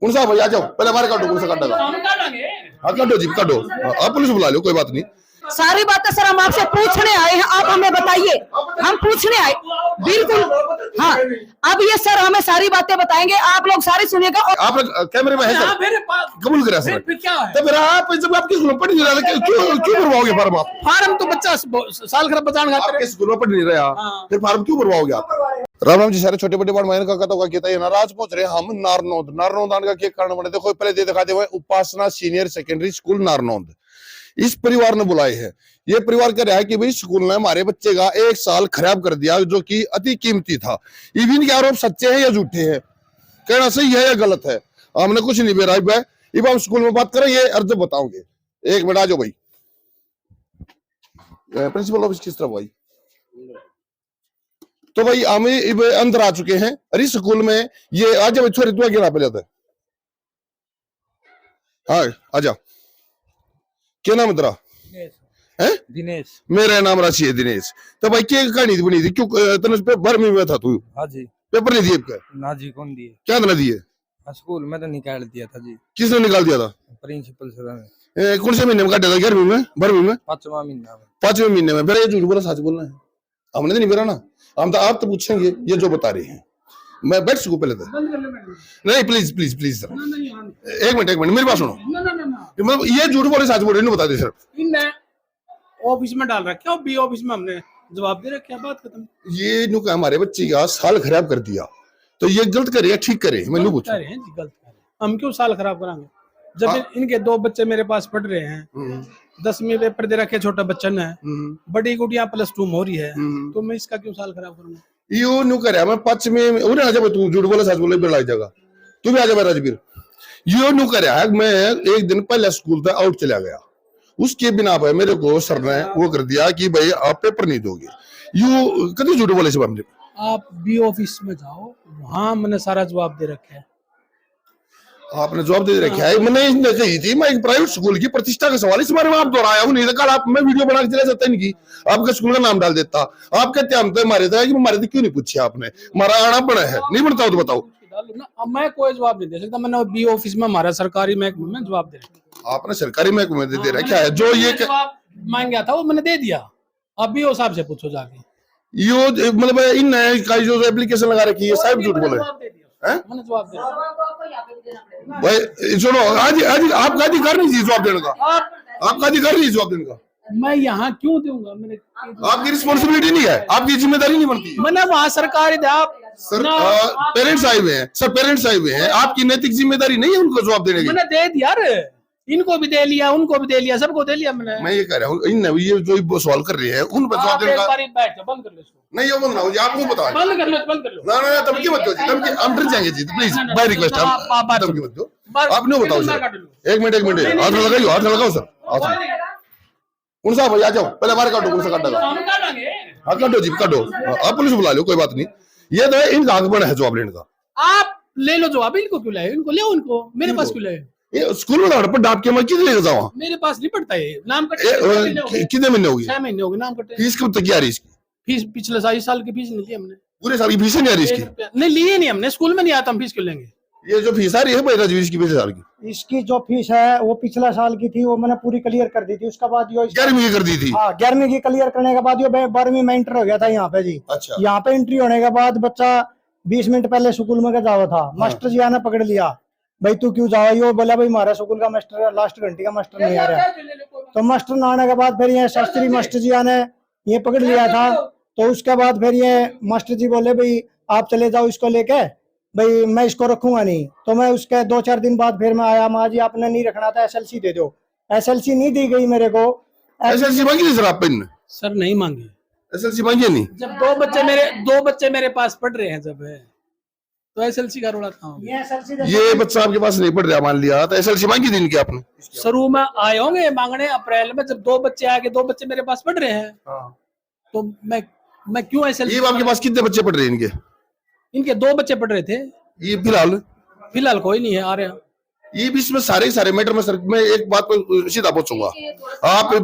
कौन सा भाई आ जाओ, पहले हमारे काटो, कौन सा काटेगा? हाँ काटो जी, काटो। आप पुलिस बुला लो, कोई बात नहीं। सारी बातें सर हम आपसे पूछने आए हैं, आप हमें बताइए। हम पूछने आए, बिल्कुल। हाँ, अब ये सर हमें सारी बातें बताएंगे, आप लोग सारी सुनिएगा। और आप कैमरे में है सर, कबूल करा सर। फिर क्या है? तो फिर आप जब आपके स्कूल में पढ़ नहीं रहा, क्यों भरवाओगे फार्म? आप फार्म तो बच्चा साल खराब बचाने खातिर आपके स्कूल में पढ़ नहीं रहा, फिर फार्म क्यों भरवाओगे आप? राम राम जी सारे छोटे बड़े बार मैंने कहा तो कहता है नाराज पहुंच रहे हम नारनौंद आने का क्या कारण बने? देखो पहले दे दिखाते हुए उपासना सीनियर सेकेंडरी स्कूल नारनौंद, इस परिवार ने बुलाए हैं। ये परिवार कह रहा है कि भाई स्कूल ने हमारे बच्चे का 1 साल खराब कर दिया, जो कि अति कीमती था। इवन के आरोप सच्चे हैं या झूठे हैं, कहना सही है या गलत है, हमने कुछ नहीं बेराइब है। अब हम स्कूल में बात करें, ये अर्ज बताओगे। 1 मिनट आ जाओ भाई, प्रिंसिपल ऑफिस किस तरफ भाई? तो भाई हम अंदर आ चुके हैं। अरे स्कूल में ये आज जब छोरी तू गिरा पे जाता है। हाँ आजा, क्या नाम है तेरा? दिनेश। मेरा नाम राशि है दिनेश। तो भाई क्या कहानी बनी थी, क्यों तेने पेपर में था तू? हाँ जी। पेपर नहीं दिए? ना जी, कौन दिए? क्या ना दिए? स्कूल में तो निकाल दिया था जी। किसने निकाल दिया था? प्रिंसिपल सर ने। कौन से महीने में काटा था? 11वीं में, 12वीं में? 5वां महीना में। 5वें महीने में। फिर ये झूठ बोला सच बोलना है? हमने तो नहीं बोला ना, हम तो आप तो पूछेंगे ये जो बता रहे हैं। मैं बैठ सकूं पहले तो? नहीं please please please sir, 1 minute मेरी बात सुनो। मतलब ये झूठ बोले सच बोले नहीं बता दे सर। ऑफिस में डाल रखा है, बी ऑफिस में हमने जवाब दे रखा है, बात खत्म। ये नु हमारे बच्चे का साल खराब कर दिया, तो ये गलत करे या ठीक करे? मैं नहीं पूछूं। गलत करे, हम क्यों साल खराब कराएंगे? जब इनके 2 बच्चे मेरे पास पढ़ रहे हैं, 10वीं पेपर दे रखे छोटा बच्चा ने, बड़ी गुड़िया +2 में हो रही है, तो मैं इसका क्यों साल खराब करूंगा? यू नु करे मैं 5वें उन्हें आ जा, तू झूठ बोले सच बोले लग जाएगा। तू भी आ जा राजवीर। यू नु करे मैं 1 दिन पहले स्कूल तक आउट चला गया, उसके बिना पे मेरे को सर ने वो कर दिया कि भाई आप पेपर नहीं दोगे। यू कभी झूठ बोले सब हमने? आप बी ऑफिस में जाओ, वहां मैंने सारा जवाब दे रखा है। आपने जवाब दे रखा है? मैंने कही थी मैं एक प्राइवेट स्कूल की प्रतिष्ठा का सवाल इस बारे में आप दोहराया हूं। नहीं तो कल आप मैं वीडियो बना के चला जाता इनकी, आपके स्कूल का नाम डाल देता। आप कहते हम तो मारे थे कि मारे थे, क्यों नहीं पूछे आपने? हमारा आना बड़ा है, नहीं बनता तो बताओ। अब मैं कोई जवाब नहीं दे सकता, मैंने बी ऑफिस में हमारा सरकारी महकमे में जवाब दे रखा। आपने सरकारी महकमे में दे रखा है? जो ये मांग गया था वो मैंने दे दिया, अब भी वो साहब से पूछो जाके। यो मतलब इन जो एप्लीकेशन लगा रखी है साहब झूठ बोले मैंने जवाब दे दिया। भाई सुनो, आज आपका अधिकार नहीं है जवाब देने का, आपका अधिकार नहीं है जवाब देने का। मैं यहाँ क्यों दूंगा? मैंने आपकी रिस्पॉन्सिबिलिटी नहीं है, आपकी जिम्मेदारी नहीं बनती। मैंने वहाँ सरकारी सर पेरेंट्स आए हुए हैं, सर पेरेंट्स आए हुए हैं, आपकी नैतिक जिम्मेदारी नहीं है उनको जवाब देने की। मैंने दे दिया, इनको भी दे लिया, उनको भी दे लिया, सबको दे लिया मैंने। मैं ये कह रहा हूँ इन ये जो सवाल कर रहे हैं उन पर जवाब देने का बंद कर लो इसको। नहीं, ये बंद ना हो, आपको बता बंद कर लो, बंद कर लो। ना धमकी मत दो, हम डर जाएंगे जी, प्लीज बाय रिक्वेस्ट, आप धमकी मत दो। आप नहीं बताओ सर, 1 मिनट हाथ लगाइए, हाथ लगाओ सर, कौन सा भाई आ जाओ, पहले हमारे काटो, कौन सा काटेगा? हाँ काटो जी, काटो। आप पुलिस बुला लो, कोई बात नहीं। ये तो इनका हक बना है जवाब लेने का। आप ले लो जवाब, इनको क्यों लाए? इनको ले, उनको मेरे पास क्यों लाए? ये स्कूल में पर डांट के मैं कितने लेकर जाऊँ? मेरे पास नहीं पड़ता है नाम कटे। कितने महीने हो गए? 6 महीने हो गए नाम कटे। फीस कब तक की आ रही इसकी? फीस पिछले साल की फीस नहीं ली हमने। पूरे साल की फीस नहीं आ रही इसकी? नहीं लिए नहीं हमने, स्कूल में नहीं आता, हम फीस क्यों लेंगे? ये जो फीस आ रही है भाई राजवीर की पिछले साल की, इसकी जो फीस है वो पिछला साल की थी, वो मैंने पूरी क्लियर कर दी थी। उसके बाद यो 11वीं की कर दी थी। हाँ 11वीं की क्लियर करने के बाद यो 12वीं में एंटर हो गया था यहाँ पे जी। अच्छा। यहाँ पे एंट्री होने के बाद बच्चा 20 मिनट पहले स्कूल में जावा था। मास्टर जी आने पकड़ लिया, भाई तू क्यों जावा? यो बोला भाई हमारा स्कूल का मास्टर लास्ट घंटे का मास्टर नहीं आ रहा। तो मास्टर न आने के बाद फिर ये शास्त्री मास्टर जी आने ये पकड़ लिया था। तो उसके बाद फिर ये मास्टर जी बोले भाई आप चले जाओ इसको लेके, भाई मैं इसको रखूंगा नहीं। तो मैं उसके 2-4 दिन बाद फिर मैं आया, माँ जी आपने नहीं रखना था, SLC दे दो। SLC नहीं दी गई मेरे को। SLC मांगी थी सर आप इन? सर नहीं मांगी, SLC मांगी नहीं। जब 2 बच्चे मेरे पास पढ़ रहे हैं जब है तो SLC का रोड़ा था। ये बच्चा आपके पास नहीं पढ़ रहा मान लिया, तो SLC मांगी थी इनकी आपने? शुरू में आए होंगे मांगने अप्रैल में, जब 2 बच्चे आगे 2 बच्चे मेरे पास पढ़ रहे हैं। तो मैं क्यों SLC? ये आपके पास कितने बच्चे पढ़ रहे हैं इनके? इनके 2 बच्चे पढ़ रहे थे। ये फिलहाल कोई नहीं है आ रहा। ये भी इसमें सारे मैटर में सर मैं एक बात पर सीधा पूछूंगा, आप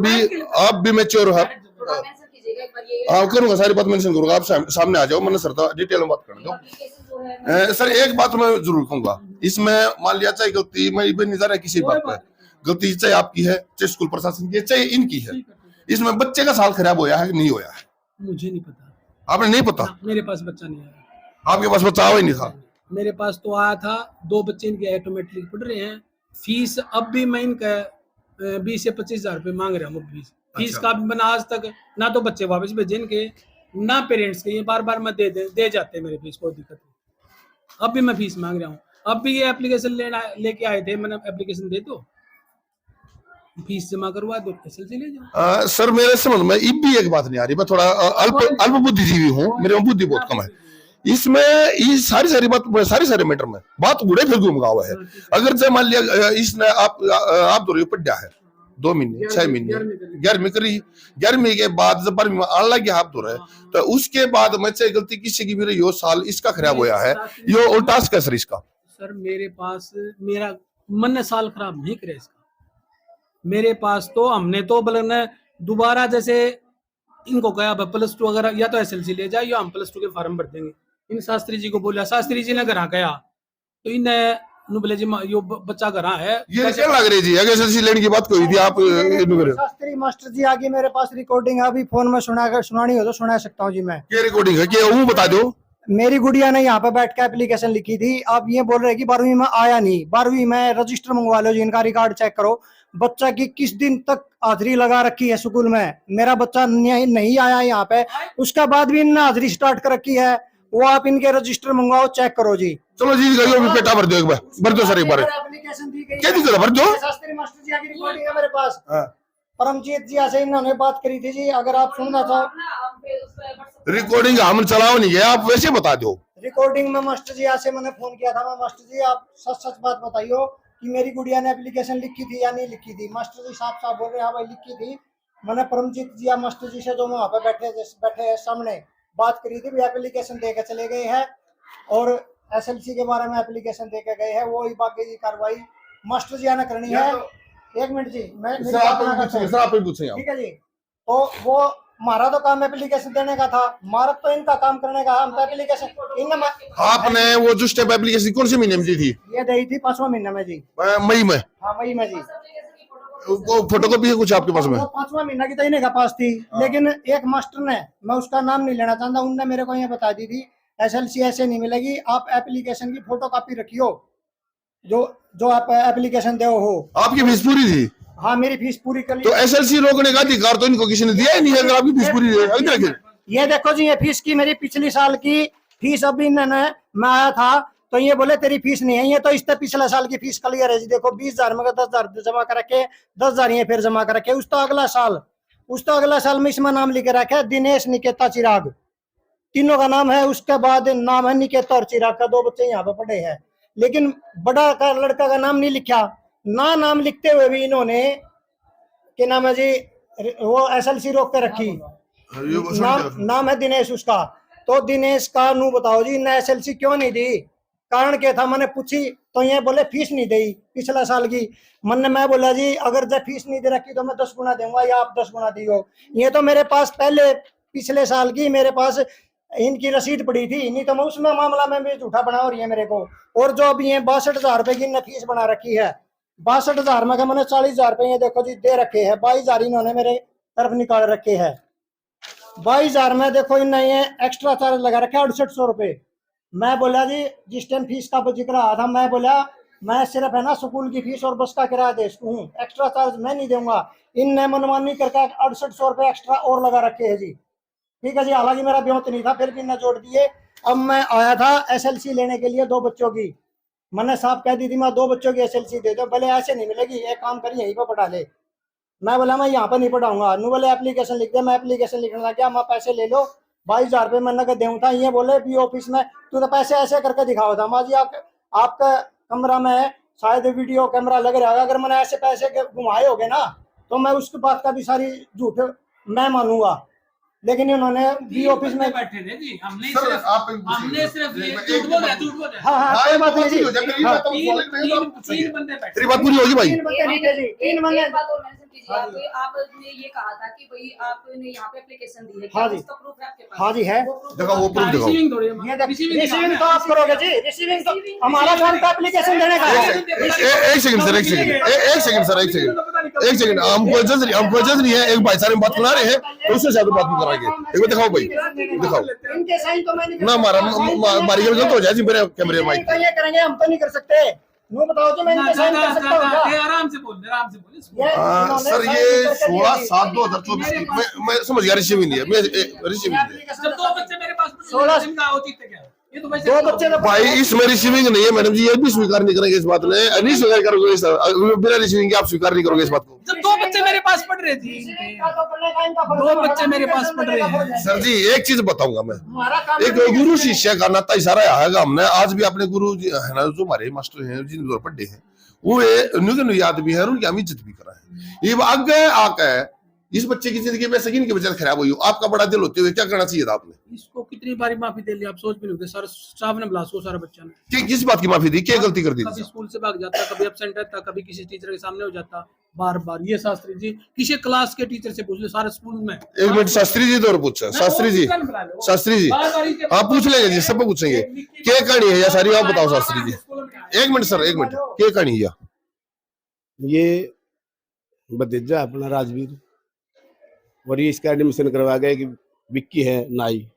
भी मैच्योर है। हाँ करूंगा, सारी बात मेंशन करूंगा, आप सामने आ जाओ, मैंने सर डिटेल में बात कर दो। सर एक बात मैं जरूर कहूंगा, इसमें मान लिया चाहे गलती मैं नहीं जा रहा किसी बात पर, गलती चाहे आपकी है, चाहे स्कूल प्रशासन की है, चाहे इनकी है, इसमें बच्चे का साल खराब होया है कि नहीं होया है? मुझे नहीं पता, आपने नहीं पता? मेरे पास बच्चा नहीं आया। आपके पास बच्चा आवा ही नहीं था? मेरे पास तो आया था, 2 बच्चे इनके ऑटोमेटिक पढ़ रहे हैं। फीस अब भी मैं इनका 20 से 25 हजार रुपये मांग रहा हूँ। फीस का भी मैंने आज तक ना तो बच्चे वापस भेजे इनके, ना पेरेंट्स के, ये बार बार मैं दे जाते मेरे फीस, कोई दिक्कत नहीं। अब भी मैं फीस मांग रहा हूँ। अब भी ये एप्लीकेशन लेके आए थे, मैंने एप्लीकेशन दे दो, फीस जमा करवा दो, एसएलसी ले जाओ। सर मेरे समझ में इब भी एक बात नहीं आ रही, मैं थोड़ा अल्प बुद्धिजीवी हूँ, मेरे में बुद्धि बहुत कम है। इसमें ये सारी बात, सारे मैटर में बात उड़े फिर घूम हुआ है। अगर जब मान लिया इसने आप दो पढ़ा है 2 महीने 6 महीने 11वीं करी, 11वीं के बाद जब 12वीं में आने लगे आप दो रहे, तो उसके बाद मैं चाहे गलती किसी की भी रही हो, साल इसका खराब होया है, ये और टास्क है सर इसका। सर मेरे पास, मेरा मन ने साल खराब नहीं करे इसका। मेरे पास तो हमने तो बल्कि दोबारा जैसे इनको कहा +2 अगर या तो एसएलसी ले जाए या हम +2 के फॉर्म भर देंगे। इन शास्त्री जी को बोला, शास्त्री जी ने घर गया तो इन्हें बोले जी यो बच्चा घर है। ये क्या लग रही जी अगर एसएलसी लेने की बात कोई थी आप? शास्त्री मास्टर जी आगे मेरे पास रिकॉर्डिंग है, अभी फोन में सुनानी हो तो सुना सकता हूँ जी मैं। क्या रिकॉर्डिंग है, क्या वो बता दो। मेरी गुड़िया ने यहाँ पे बैठ के एप्लीकेशन लिखी थी। आप ये बोल रहे हैं कि 12वीं में आया नहीं, 12वीं में रजिस्टर मंगवा लो जी, इनका रिकॉर्ड चेक करो। बच्चा की किस दिन तक हाजिरी लगा रखी है स्कूल में, मेरा बच्चा नहीं आया यहाँ पे, उसके बाद भी इनने हाजिरी स्टार्ट कर रखी है। वो आप इनके रजिस्टर मंगवाओ, चेक करो जी। चलो जी बेटा भर दो, एक बार भर दो सर, एक बार एप्लीकेशन दी गई क्या दिक्कत है, भर दो। शास्त्री मास्टर जी की रिकॉर्डिंग है मेरे पास। परमजीत जी से इन्होंने बात करी थी जी, अगर आप सुनना चाहो। रिकॉर्डिंग हम चलाओ नहीं है, आप वैसे बता दो। रिकॉर्डिंग में मास्टर जी से मैंने फोन किया था, मैं मास्टर जी आप सच बात बताइयो कि मेरी गुड़िया ने एप्लीकेशन लिखी थी या नहीं लिखी थी। मास्टर जी साफ बोल रहे हैं हाँ भाई लिखी थी। मैंने परमजीत जी मास्टर जी से जो वहाँ पे बैठे हैं सामने बात करी थी, भी एप्लीकेशन दे के चले गए हैं और एसएलसी के बारे में एप्लीकेशन दे के गए हैं। वो ही बाकी की कार्रवाई मास्टर जी ने करनी है। 1 मिनट जी, मैं ठीक है जी। तो वो हमारा तो काम एप्लीकेशन देने का था, हमारा तो इनका काम करने का। हम तो एप्लीकेशन आपने वो जो स्टेप एप्लीकेशन कौन से महीने में दी थी? ये दी थी 5वां महीना में जी, मई में। हाँ मई में जी। फोटोकॉपी है कुछ आपके पास में? 5वां महीना की तो इन्हीं का पास थी, लेकिन एक मास्टर ने, मैं उसका नाम नहीं लेना चाहता, उनने मेरे को ये बता दी थी एसएलसी ऐसे नहीं मिलेगी, आप एप्लीकेशन की फोटोकॉपी रखियो जो आप एप्लीकेशन दे हो। आपकी फीस पूरी थी? हाँ मेरी फीस पूरी कर ली। तो एसएलसी रोकने का अधिकार तो इनको किसी ने दिया ही नहीं है, अगर आपकी फीस पूरी है। ये देखो जी, ये फीस की मेरी पिछली साल की फीस अभी इन्होंने, मैं आया था तो ये बोले तेरी फीस नहीं है, ये तो इससे पिछले साल की फीस क्लियर है जी। देखो 20,000 में 10,000 जमा कर रखे, 10,000 ये फिर जमा कर रखे। उस तो अगला साल में इसमें नाम लिख रखा है दिनेश, निकेता, चिराग, तीनों का नाम है। उसके बाद नाम है निकेता और चिराग का, 2 बच्चे यहाँ पे पढ़े हैं, लेकिन बड़ा का लड़का का नाम नहीं लिखा। नाम लिखते हुए भी इन्होंने क्या नाम है जी, वो एसएलसी रोक के रखी। नाम है दिनेश उसका, तो दिनेश का नू बताओ जी, इन्हें एसएलसी क्यों नहीं दी? कारण क्या था? मैंने पूछी तो ये बोले फीस नहीं दी पिछला साल की। मैं बोला जी अगर जब फीस नहीं दे रखी तो मैं 10 गुना दूंगा या आप 10 गुना दियो। ये तो मेरे पास पहले पिछले साल की मेरे पास इनकी रसीद पड़ी थी, नहीं तो मैं उसमें मामला में भी झूठा बना हो रही है मेरे को। और जो अभी ये 62,000 रुपए की इन्हें फीस बना रखी है, 62,000 में मैंने 40,000 रुपए ये देखो जी दे रखे हैं। 22,000 इन्होंने मेरे तरफ निकाल रखे है। 22,000 में देखो इन्हें ये एक्स्ट्रा चार्ज लगा रखे 6800 रुपए। मैं बोला जी जिस टाइम फीस का जिक्र आया था, मैं बोला मैं सिर्फ है ना स्कूल की फीस और बस का किराया दे सकूँ, एक्स्ट्रा चार्ज मैं नहीं दूंगा। इनने मनमानी करके 6800 रुपए एक्स्ट्रा और लगा रखे है जी। ठीक है जी, हालांकि मेरा ब्योत नहीं था, फिर भी इन्हें जोड़ दिए। अब मैं आया था एसएलसी लेने के लिए 2 बच्चों की, मैंने साफ कह दी थी मैं 2 बच्चों की एसएलसी दे दो। भले ऐसे नहीं मिलेगी, एक काम करिए यहीं पर पढ़ा ले। मैं बोला मैं यहाँ पर नहीं पढ़ाऊंगा। नु बोले एप्लीकेशन लिख दे। मैं एप्लीकेशन लिखने लग गया, मैं पैसे ले लो 22,000 रुपये मैं नगद दूँ था। ये बोले भी ऑफिस में तू तो पैसे ऐसे करके दिखाओ था। माँ जी आपका कमरा में शायद वीडियो कैमरा लग रहा है, अगर मैंने ऐसे पैसे घुमाए हो गए ना तो मैं उसकी बात का भी सारी झूठ मैं मानूंगा। लेकिन इन्होंने भी ऑफिस में बैठे थे जी, हमने सिर्फ झूठ बोला। हाँ कोई बात नहीं जी, 3 बंदे बैठे। तेरी बात पूरी होगी भाई। 3 बंदे कीजिए आपने ये कहा था कि भाई आपने यहाँ पे एप्लीकेशन दी है, हाँ जी। उसका प्रूफ है आपके पास? हाँ जी है। देखो वो प्रूफ दिखाओ। रिसीविंग थोड़ी ये रिसीविंग तो आप करोगे जी, रिसीविंग तो हमारा काम था एप्लीकेशन देने का। एक सेकंड सर, एक सेकंड सर, एक सेकंड। हमको जज नहीं है, एक भाई साहब बात सुना रहे हैं तो उससे ज्यादा बात नहीं कराएंगे। एक बार दिखाओ भाई, दिखाओ इनके साइन तो मैंने ना। हमारी गलत हो जाए मेरे कैमरे माइक तो ये करेंगे, हम तो नहीं कर सकते। वो बताओ जी, मैं इनके साइन कर सकता हूँ क्या? आराम से बोल, आराम से बोल। सर ये 16/7/2024 की मैं समझ गया। रिसीविंग नहीं है, मैं रिसीविंग नहीं है। जब 2 बच्चे मेरे पास 16 जिनका औचित्य क्या है? ये तो वैसे 2 बच्चे तो भाई इसमें रिसीविंग नहीं है मैडम जी, ये भी स्वीकार नहीं करेंगे इस बात ने। नहीं स्वीकार करोगे सर, बिना रिसीविंग के आप स्वीकार नहीं करोगे इस बात को। जब 2 बच्चे मेरे पास पढ़ रहे थे, का तो करने का इनका फर्ज 2 है। बच्चे मेरे पास पढ़ रहे हैं। सर जी एक चीज बताऊंगा मैं, हमारा काम एक गुरु शिष्य का नाता इशारा आएगा हमने। आज भी अपने गुरु जी है ना, जो हमारे मास्टर हैं जिन पढ़े हैं, वो याद भी है और उनकी हम इज्जत भी करा है। ये आगे आके इस बच्चे की जिंदगी में सकीन की वजह से खराब हुई, आपका बड़ा दिल होते हुए क्या करना चाहिए था आपने? इसको कितनी बारी माफी दे ली, आप सोच भी नहीं सकते। सर स्टाफ ने बुला सो, सारा बच्चा ने कि किस बात की माफी दी, क्या गलती कर दी कभी थी? स्कूल से भाग जाता, कभी एब्सेंट रहता, कभी किसी टीचर के सामने हो जाता बार बार। ये शास्त्री जी किसी क्लास के टीचर से पूछ लो, सारे स्कूल में। एक मिनट शास्त्री जी तो पूछा। शास्त्री जी, शास्त्री जी आप पूछ लेंगे जी, सब पूछेंगे। क्या कहानी है या सारी आप बताओ शास्त्री जी। एक मिनट सर, एक मिनट, क्या कहानी है? ये भतीजा अपना राजवीर, और ये इसका एडमिशन करवा गया कि विक्की है नाई,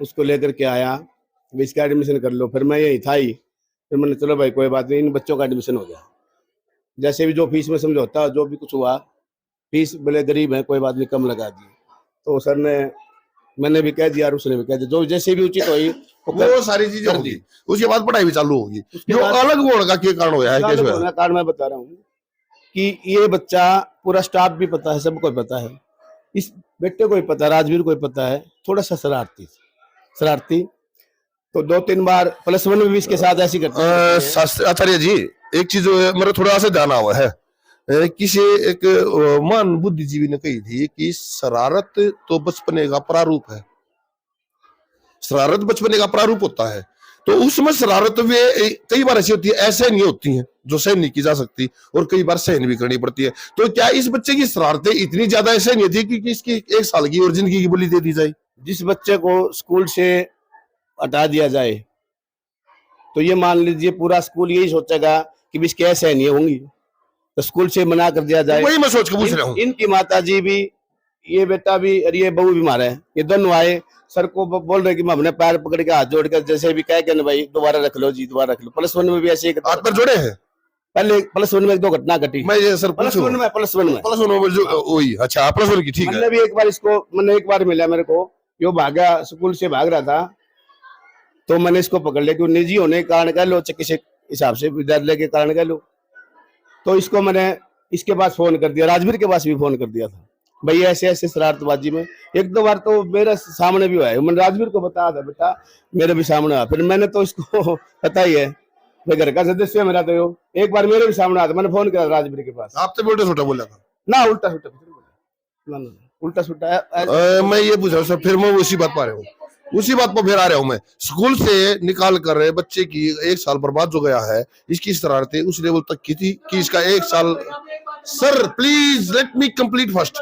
उसको लेकर के आया, इसका एडमिशन कर लो। फिर मैं यही था ही, फिर मैंने चलो भाई कोई बात नहीं, इन बच्चों का एडमिशन हो गया। जैसे भी जो फीस में समझौता, जो भी कुछ हुआ, फीस बोले गरीब है कोई बात नहीं कम लगा दी। तो सर ने, मैंने भी कह दिया और उसने भी कह दिया, जो जैसे भी उचित हुई वो सारी चीजें होगी, उसके बाद पढ़ाई भी चालू होगी। उसके जो बाद- अलग होने का क्या कारण होया है, कैसे होया? होना कारण मैं बता रहा हूँ कि ये बच्चा, पूरा स्टाफ भी पता है, सबको पता है, इस बेटे को भी पता है, राजवीर को भी पता है, थोड़ा सा शरारती। तो 2-3 बार +1 में भी इसके साथ ऐसी घटना होती है। शास्त्री आचार्य जी एक चीज मेरा थोड़ा सा ध्यान हुआ है। किसी एक महान बुद्धिजीवी ने कही थी कि शरारत तो बचपने का प्रारूप है। शरारत बचपने का प्रारूप होता है, तो उसमें शरारत वे कई बार ऐसी होती है, ऐसे नहीं होती हैं जो सहन नहीं की जा सकती, और कई बार सहन भी करनी पड़ती है। तो क्या इस बच्चे की शरारतें इतनी ज्यादा ऐसे नहीं थी कि इसकी 1 साल की और जिंदगी की बलि दे दी जाए? जिस बच्चे को स्कूल से हटा दिया जाए तो ये मान लीजिए पूरा स्कूल यही सोचेगा कि भी इसके ऐसे नहीं होंगी, तो स्कूल से मना कर दिया जाए। वही मैं सोच के पूछ रहा हूँ। इनकी माता जी भी, ये बेटा भी और ये बहू भी मारे हैं, ये दोनों आए सर को बोल रहे कि मैं अपने पैर पकड़ के हाथ जोड़ के जैसे भी कह के भाई दोबारा रख लो जी, दोबारा रख लो। +1 में भी ऐसे ही हाथ पर जोड़े हैं। पहले +1 में 2 घटना घटी। मैं ये सर +1 में +1 जो वही, अच्छा +1 की, ठीक है। मैंने भी एक बार इसको, मैंने एक बार मिला मेरे को, यो भागा स्कूल से भाग रहा था, तो मैंने इसको पकड़ लिया कि निजी होने के कारण कह लो, किसी हिसाब से विद्यालय के कारण कह लो। तो इसको मैंने इसके पास फोन कर दिया, राजवीर के पास भी फोन कर दिया था, भाई ऐसे ऐसे शरारतबाजी में। 1-2 बार तो मेरे सामने भी हुआ है, मैंने राजवीर को बताया था बेटा मेरे भी सामने आया। फिर मैंने तो इसको पता ही है भाई घर का सदस्य है मेरा, तो एक बार मेरे भी सामने आया था, मैंने फोन किया राजवीर के पास। आपसे उल्टा सुल्टा बोला था ना उल्टा सुल्टा मैं ये पूछ रहा हूँ सर, फिर मैं उसी बात पर आ रहा हूँ, उसी बात पर फिर आ रहा हूँ मैं। स्कूल से निकाल कर बच्चे की 1 साल बर्बाद जो गया है, इसकी शरारतें उस लेवल तक की थी कि इसका 1 साल। Sir please let me complete first.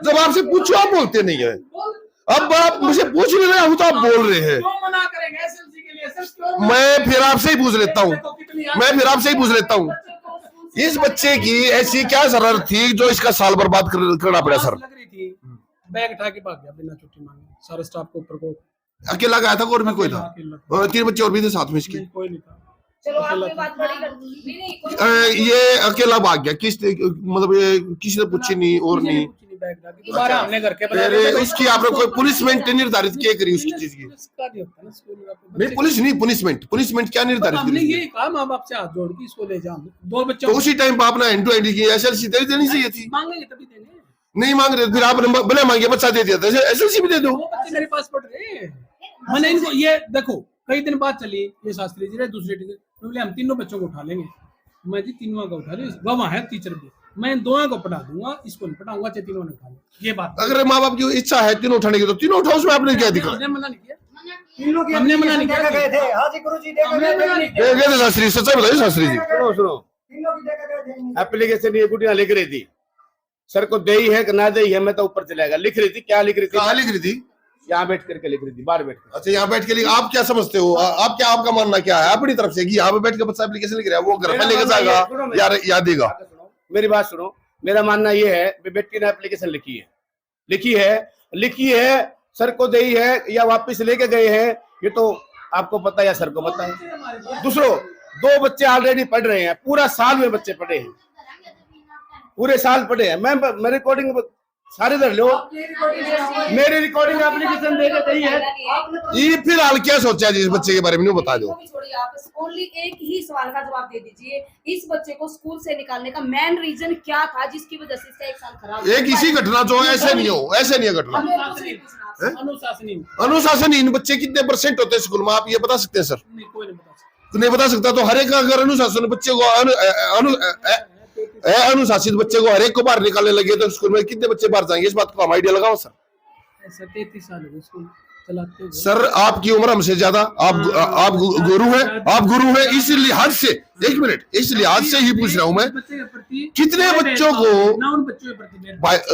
जब आपसे पूछो आप बोलते नहीं है, अब आप मुझे पूछ ले रहे हो तो आप बोल रहे हैं। मैं फिर आपसे ही पूछ लेता हूँ, इस बच्चे की ऐसी क्या शरारत थी जो इसका साल बर्बाद करना पड़ा? सर लग रही थी, बैग उठा के भाग गया बिना छुट्टी मांगे, सारे स्टाफ को ऊपर को। अकेला गया था और भी कोई था? अकेला। और 3 बच्चे और भी थे साथ में इसके? नहीं, कोई नहीं था। चलो आपने बात बड़ी कर दी। नहीं ये अकेला भाग गया, किस मतलब ये किसी ने पूछी नहीं और किसी ने नहीं? कुछ नहीं, बैग उठा के दोबारा हमने घर के फिर उसकी आपने कोई पुनिशमेंट निर्धारित क्या करी उसकी चीज की? इसका नहीं होता ना स्कूल में, आपको नहीं बच्चे- पुलिस नहीं, पुनिशमेंट क्या निर्धारित हमने करी? यही कहा माँ बाप से हाथ जोड़ के इसको ले जाओ। 2 बच्चों तो उसी टाइम पर आपने हैंड टू हैंड की एसएलसी दे देनी चाहिए थी। मांगेंगे तभी देने। नहीं मांग रहे, फिर आपने बिना मांगे बच्चा दे दिया था, एसएलसी भी दे दो। 2 बच्चे मेरे पास पढ़ रहे हैं। मैंने इनको ये देखो कई दिन बाद चली ये शास्त्री जी रहे दूसरे टीचर, बोले हम 3 बच्चों को उठा लेंगे। मैं जी 3 का उठा ले, गवाह है टीचर भी, मैं 2 को पढ़ा दूंगा, इसको नहीं पढ़ाऊंगा, 3 ने उठा ले। ये बात अगर माँ बाप की इच्छा है तीनों उठाने की तो तीनों उठाओ, उसमें आपने क्या दिखा? हमने मना नहीं किया। तीनों की हमने मना नहीं application किया। देकर गए थे। हाँ जी गुरु जी देकर हमने गए मना थे। नहीं किया। शास्त्री सच्चाई बताइए शास्त्री जी। सुनो तीनों की देकर गए थे। एप्लीकेशन ये गुटियां लिख रही थी, सर को दे है कि ना दे है, मैं तो ऊपर चलेगा। लिख रही थी, क्या लिख रही थी? कहाँ लिख रही थी? यहाँ बैठ करके लिख रही थी, बाहर बैठ कर। अच्छा, यहाँ बैठ के आप क्या समझते हो? आप क्या, आपका मानना क्या है अपनी तरफ से कि यहाँ पे बैठ के बच्चा एप्लीकेशन लिख रहा है, वो घर पे लेके जाएगा या देगा? मेरी बात सुनो, मेरा मानना ये है, बेटी ने एप्लीकेशन लिखी है, सर को दी है या वापस लेके गए हैं, ये तो आपको पता है या सर को पता है। दूसरों 2 बच्चे ऑलरेडी पढ़ रहे हैं, पूरा साल में बच्चे पढ़े हैं, पूरे साल पढ़े हैं। मैं रिकॉर्डिंग सारे धर लो, मेरी रिकॉर्डिंग एप्लीकेशन दे गई है। ये फिलहाल क्या सोचा है इस बच्चे के बारे में, नहीं बता दो। ओनली एक ही सवाल का जवाब दे दीजिए, इस बच्चे को स्कूल से निकालने का मेन रीजन क्या था जिसकी वजह से इसका 1 साल खराब? एक इसी घटना जो ऐसे नहीं हो, ऐसे नहीं है घटना। अनुशासनहीन बच्चे कितने % होते हैं स्कूल में, आप ये बता सकते हैं सर? कोई नहीं बता सकता। तो नहीं बता सकता तो हर एक अगर अनुशासन बच्चे को अनुशासित बच्चे को हर एक को बाहर निकालने लगे तो स्कूल में कितने बच्चे बाहर जाएंगे? इस बात को हम आइडिया लगाओ सर। ऐसा 33 साल हो स्कूल चलाते हुए। सर आपकी उम्र हमसे ज्यादा, आप गुरु हैं, इस लिहाज से 1 मिनट, इस लिहाज से ही पूछ रहा हूं मैं, कितने बच्चों को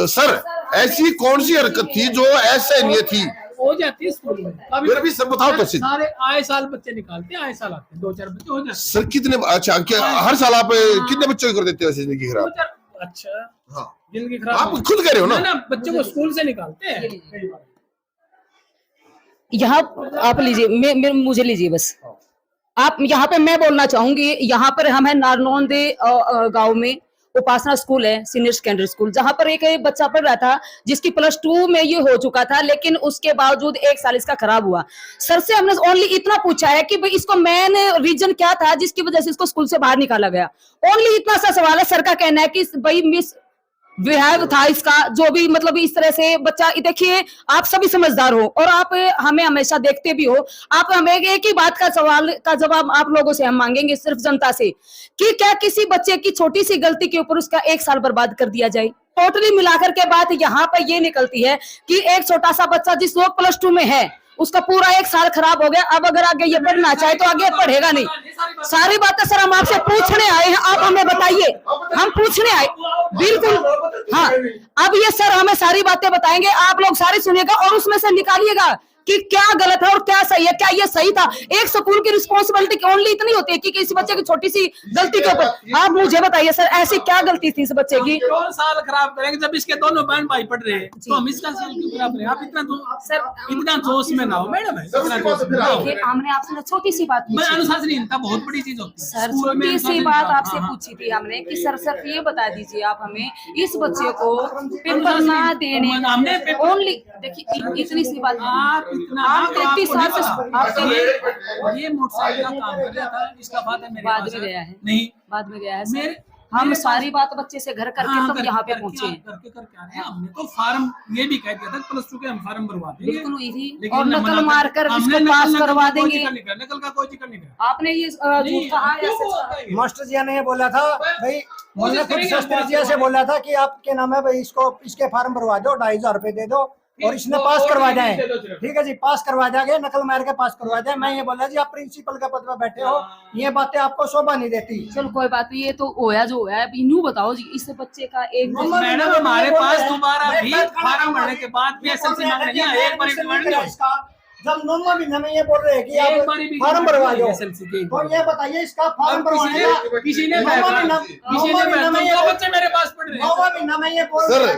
सर ऐसी कौन सी हरकत थी जो ऐसे नहीं थी? हो जाती है स्कूल में, फिर भी सर बताओ तो। सारे आए साल बच्चे निकालते हैं, आए साल आते हैं, 2-4 बच्चे हो जाते हैं। सर कितने, अच्छा क्या हर साल आप कितने बच्चों को कर देते हो जिंदगी खराब? अच्छा हाँ, जिंदगी खराब आप खुद कह रहे हो ना? बच्चों को स्कूल से निकालते हैं। यहाँ आप लीजिए, मुझे लीजिए बस। आप यहाँ पे मैं बोलना चाहूंगी, यहाँ पर हम है नारनौंद गांव में उपासना स्कूल है, सीनियर सेकेंडरी स्कूल, जहां पर एक बच्चा पढ़ रहा था जिसकी +2 में ये हो चुका था, लेकिन उसके बावजूद 1 साल इसका खराब हुआ। सर से हमने ओनली इतना पूछा है कि भाई इसको मेन रीजन क्या था जिसकी वजह से इसको स्कूल से बाहर निकाला गया। ओनली इतना सा सवाल है। सर का कहना है कि भाई मिस विहेव था इसका, जो भी मतलब इस तरह से बच्चा। देखिए आप सभी समझदार हो और आप हमें हमेशा देखते भी हो, आप हमें एक ही बात का सवाल का जवाब आप लोगों से हम मांगेंगे, सिर्फ जनता से, कि क्या किसी बच्चे की छोटी सी गलती के ऊपर उसका 1 साल बर्बाद कर दिया जाए? टोटली मिलाकर के बात यहाँ पर ये निकलती है कि एक छोटा सा बच्चा जिस लोग +2 में है उसका पूरा 1 साल खराब हो गया। अब अगर आगे ये पढ़ना चाहे तो आगे पढ़ेगा नहीं। सारी बातें सर हम आपसे पूछने आए हैं, आप हमें बताइए। हम पूछने आए, बिल्कुल हाँ। अब ये सर हमें सारी बातें बताएंगे, आप लोग सारी सुनिएगा और उसमें से निकालिएगा कि क्या गलत है और क्या सही है। क्या ये सही था? एक स्कूल की रिस्पॉन्सिबिलिटी ओनली इतनी होती है कि किसी बच्चे की छोटी सी गलती के ऊपर आप मुझे बताइए सर, ऐसी क्या गलती थी इस बच्चे की? 2 साल खराब करेंगे जब इसके दोनों बहन भाई पढ़ रहे हैं, तो हम इसका साल क्यों खराब करें? आप इतना जोश में ना हो मैडम। हमने आपसे छोटी सी बात, अनुशासनहीनता बहुत बड़ी चीज होती है सर। छोटी सी बात आपसे पूछी थी हमने कि सर सिर्फ ये बता दीजिए आप हमें, इस बच्चे को पेपर ना देने ओनली, देखिए इतनी सी बात। आप 33 साल से ये मोटरसाइकिल का काम कर रहा था, इसका बाद मेरे बाद में गया है, नहीं बाद में गया है। हम सारी बात बच्चे से घर करके तब यहाँ पे पहुंचे हैं। करके आ रहे हैं। हमने तो फार्म ये भी कह दिया था +2 के हम फार्म भरवा देंगे, बिल्कुल यही, और नकल मार कर इसको पास करवा देंगे। नकल का कोई जिक्र नहीं करा आपने ये झूठ कहा है। मास्टर जी ने बोला था भाई, मैंने खुद शास्त्री जी से बोला था कि आपके नाम है भाई, इसको इसके फार्म भरवा दो, 2500 रुपए दे दो और इसने पास करवा जाए। ठीक है जी, पास करवा जाएंगे, नकल मार के पास करवा जाए। मैं ये बोला जी आप प्रिंसिपल का पद पर बैठे हो, ये बातें आपको शोभा नहीं देती। चलो कोई बात नहीं, ये तो होया जो होया। अब यूं बताओ जी, इस बच्चे का एक मैडम हमारे पास दोबारा भी फार्म भरने के बाद भी एसएलसी मांग रही है। एक बार जब 9वां महीना में ये बोल रहे हैं कि आप फार्म भरवा दो, तो ये बताइए इसका फार्म भरवाने का किसी ने बच्चे मेरे पास पढ़ रहे हैं। 9वां महीना में ये बोल रहे हैं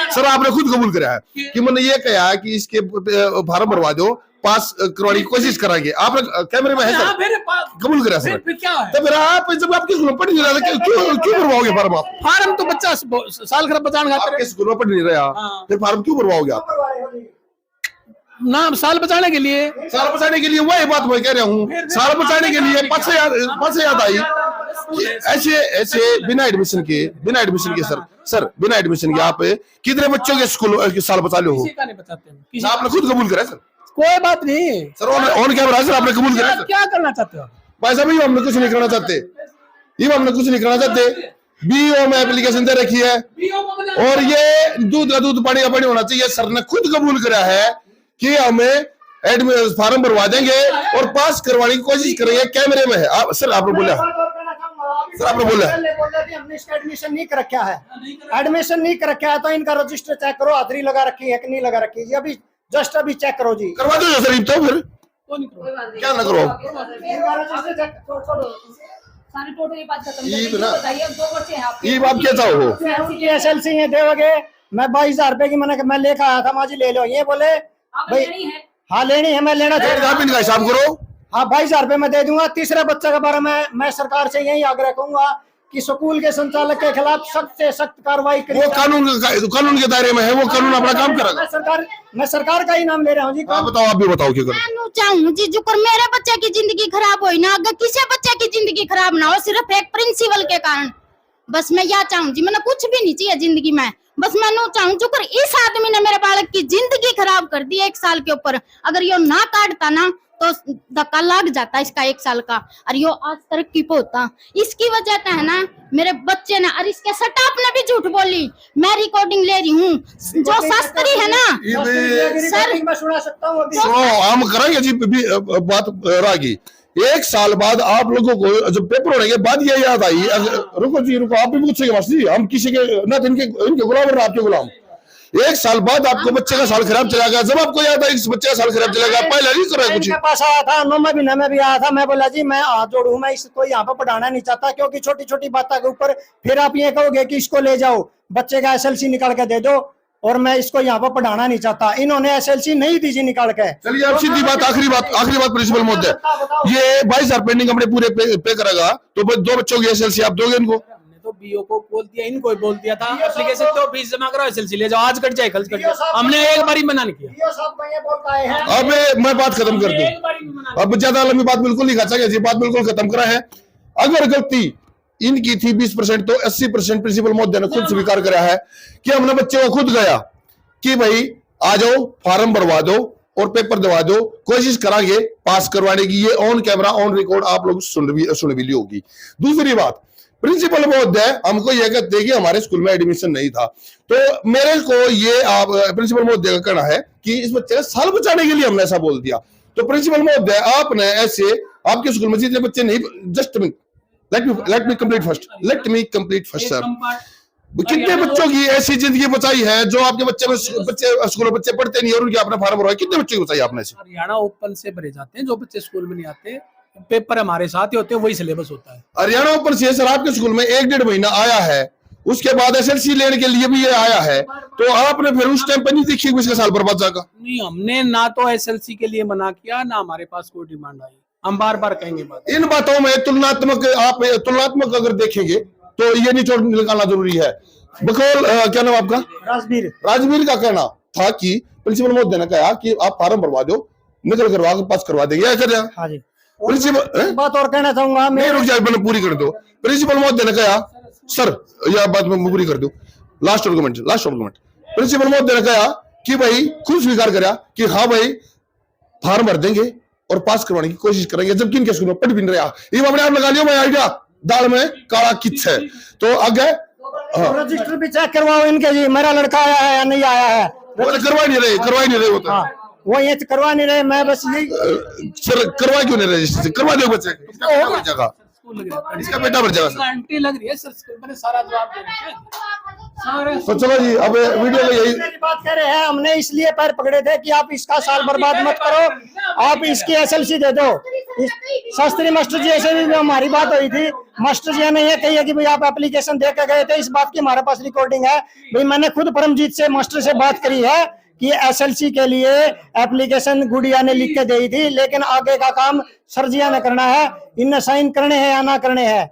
सर आपने खुद कबूल करा है कि मैंने ये कहा कि इसके फार्म भरवा दो, पास करवाने की कोशिश कराएंगे। आपने कैमरे में है सर, कबूल करा सर। तो फिर आप जब आपके स्कूल में पढ़ नहीं रहा, क्यों भरवाओगे फार्म? आप फार्म तो बच्चा साल खराब बचाने आपके स्कूल में पढ़ नहीं रहा, फिर फार्म क्यों भरवाओगे आप? नाम साल बचाने के लिए, साल बचाने के लिए। वही बात मैं कह रहा हूँ, साल बचाने के लिए। पास से याद आई कि ऐसे बिना एडमिशन के सर बिना एडमिशन के आप कितने बच्चों के स्कूल साल बचा लो हो? आपने खुद कबूल करा सर। कोई बात नहीं सर, ऑन कैमरा सर आपने कबूल करा। क्या करना चाहते हो भाई साहब? ये हमने कुछ नहीं करना चाहते, ये हमने कुछ नहीं करना चाहते। बीओ में एप्लीकेशन दे रखी है और ये दूध का दूध पानी का पानी होना चाहिए। सर ने खुद कबूल करा है कि हमें फार्म भरवा देंगे और पास करवाने की कोशिश करेंगे। कैमरे में है सर, आपने बोला सर आपने बोला है पहले बोल रहे थे हमने इसका एडमिशन नहीं कर रखा है, एडमिशन नहीं कर रखा है तो इनका रजिस्टर चेक करो, हाजिरी लगा रखी है कि नहीं लगा रखी है, अभी जस्ट अभी चेक करो जी। करवा दो सर, तो फिर कौन करो? क्या ना करो, इनका रजिस्टर चेक सारी टोटल ये बात खत्म ये करके ना- बताइए, अब 2 बच्चे हैं आपके। ये बात क्या चाहो SLC है दोगे, मैं 22,000 रुपए की मैं लेकर आया था, माजी ले लो, ये बोले आप भाई लेनी है। हाँ लेनी है, मैं लेना चाहता आप इनका हिसाब करो। हाँ 22,000 रुपए मैं दे दूंगा। तीसरे बच्चे के बारे में मैं सरकार से यही आग्रह करूंगा कि स्कूल के संचालक के खिलाफ सख्त से सख्त कार्रवाई करी वो जाए। कानून के दायरे में है, वो कानून अपना काम करेगा। मैं सरकार का ही नाम ले रहा हूँ जी। आप बताओ, आप भी बताओ क्या करो। मैं चाहूँ जी जो कर मेरे बच्चे की जिंदगी खराब हो ना, अगर किसी बच्चे की जिंदगी खराब ना हो सिर्फ एक प्रिंसिपल के कारण, बस मैं यह चाहूँ जी, मैंने कुछ भी नहीं चाहिए जिंदगी में, बस मैं नो चाहूँ जो कर इस आदमी ने मेरे बालक की जिंदगी खराब कर दी 1 साल के ऊपर, अगर यो ना काटता ना तो धक्का लग जाता इसका 1 साल का, और यो आज तरक्की पे होता। इसकी वजह तो है ना मेरे बच्चे ने, और इसके स्टाफ ने भी झूठ बोली, मैं रिकॉर्डिंग ले रही हूँ, जो शास्त्री है ना सर मैं सुना सकता हूँ अभी। सुनो, हम करेंगे जी बात रागी। 1 साल बाद आप लोगों को जब पेपर होने के बाद ये याद आई, रुको जी रुको, आप भी पूछेंगे मास्टर जी, हम किसी के ना इनके गुलाम और आपके गुलाम। 1 साल बाद आपको बच्चे का साल खराब चला गया, जब आपको याद आई इस बच्चे का साल खराब चला गया, पहले नहीं करा कुछ। इनके पास आया था, 9 महीने में भी आया था, मैं बोला जी मैं हाथ जोड़ू, मैं इसको यहाँ पे पढ़ाना नहीं चाहता, क्योंकि छोटी छोटी बातों के ऊपर फिर आप ये कहोगे कि इसको ले जाओ, बच्चे का SLC निकाल के दे दो, और मैं इसको यहाँ पर पढ़ाना नहीं चाहता। इन्होंने SLC नहीं दी जी निकाल के। चलिए अब सीधी बात, आखिरी बात प्रिंसिपल महोदय, ये 22,000 पेंडिंग हमने पूरे पे करेगा, तो 2 बच्चों की SLC आप दोगे इनको? हमने तो BO को बोल दिया, इनको बोल दिया था एप्लीकेशन तो फीस जमा करो, SLC ले जाओ, आज कट जाए कल कट जाए, हमने एक बार ही मना नहीं किया। DO साहब को ये बोल के आए हैं। अब मैं बात खत्म कर एक बार ही दूं, मना अब ज्यादा लंबी बात बिल्कुल नहीं खा जी, बात बिल्कुल खत्म करा है। अगर गलती इनकी थी 20%, तो 80% प्रिंसिपल महोदय ने खुद स्वीकार करा है कि हमने बच्चे को खुद गया कि भाई आ जाओ, फॉर्म भरवा दो और पेपर दवा दो, कोशिश करांगे पास करवाने की। ये ऑन कैमरा ऑन रिकॉर्ड आप लोग सुन भी ली होगी। दूसरी बात, प्रिंसिपल महोदय हमको यह कहते हैं कि हमारे स्कूल में एडमिशन नहीं था, तो मेरे को ये आप प्रिंसिपल महोदय का कहना है कि इस बच्चे का साल बचाने के लिए हमने ऐसा बोल दिया। तो प्रिंसिपल महोदय आपने ऐसे आपके स्कूल में जितने बच्चे नहीं, just let me complete first sir, कितने बच्चों की ऐसी जिंदगी बचाई है जो आपके बच्चे स्कूल में बच्चे पढ़ते नहीं और उनके आपने फार्म भरवाए, कितने बच्चों की बचाई आपने? हरियाणा ओपन से भरे जाते हैं, जो बच्चे स्कूल में नहीं आते, पेपर हमारे साथ ही होते हैं, वही सिलेबस होता है। हरियाणा ओपन से सर आपके स्कूल में 1-1.5 महीना आया है, उसके बाद SLC लेने के लिए भी ये आया है, तो आपने फिर उस टाइम पे नहीं देखी इसका साल बर्बाद जाएगा? नहीं, हमने ना तो SLC के लिए मना किया, ना हमारे पास कोई डिमांड आई, हम बार बार कहेंगे बात। इन बातों में तुलनात्मक अगर देखेंगे तो ये निचोड़ निकालना जरूरी है। बकौल क्या नाम आपका? राजवीर का कहना था कि प्रिंसिपल महोदय ने कहा कि आप फार्म भरवा दो, निकल करवा के पास करवा देंगे, ऐसा हाँ जी। प्रिंसिपल बात और कहना चाहूंगा मैं, रुक जाए, मैंने पूरी कर दो। प्रिंसिपल महोदय ने कहा सर, यह बात मैं पूरी कर दूं, लास्ट आर्गुमेंट। प्रिंसिपल महोदय ने कहा कि भाई खुद स्वीकार करा कि हाँ भाई फार्म भर देंगे और पास करवाने की कोशिश करेंगे, जबकि इनके स्कूल में पढ़ भी नहीं रहा। ये अपने आप लगा लियो, मैं आइडिया दाल में काला किच है। तो आगे रजिस्टर भी चेक करवाओ इनके जी, मेरा लड़का आया है या नहीं आया है, वो तो करवा नहीं रहे वो तो। हाँ, वो ये करवा नहीं रहे, मैं बस यही सर करवा क्यों नहीं रजिस्टर? करवा दो बच्चे, इसका बेटा भर जाएगा, इसका बेटा भर जाएगा सर। गारंटी लग रही है सर, मैंने सारा जवाब दे रखा है। तो चलो जी, अब वीडियो में यही बात कर रहे हैं, हमने इसलिए पैर पकड़े थे कि आप इसका साल बर्बाद मत करो, आप इसकी SLC दे दो। शास्त्री मास्टर जी ऐसे भी हमारी बात हुई थी, मास्टर जी ने ये कही है कि भाई आप एप्लीकेशन दे के गए थे, इस बात की हमारे पास रिकॉर्डिंग है। भाई मैंने खुद परमजीत से मास्टर से बात करी है कि SLC के लिए एप्लीकेशन गुड़िया ने लिख के दी थी, लेकिन आगे का काम सरजिया ने करना है, इनने साइन करने हैं या ना करने हैं।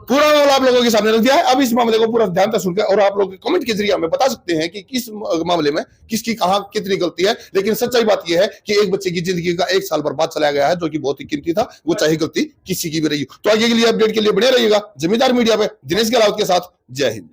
पूरा मामला आप लोगों के सामने रख दिया है। अब इस मामले को पूरा ध्यान से सुनकर और आप लोग कमेंट के जरिए हमें बता सकते हैं कि किस मामले में किसकी कहां कितनी गलती है। लेकिन सच्चाई बात यह है कि एक बच्चे की जिंदगी का 1 साल बर्बाद चला गया है, जो कि बहुत ही कीमती था, वो चाहे गलती किसी की भी रही हो। तो आगे के लिए अपडेट के लिए बने रहिएगा जमींदार मीडिया पे दिनेश गहलोत के साथ। जय हिंद।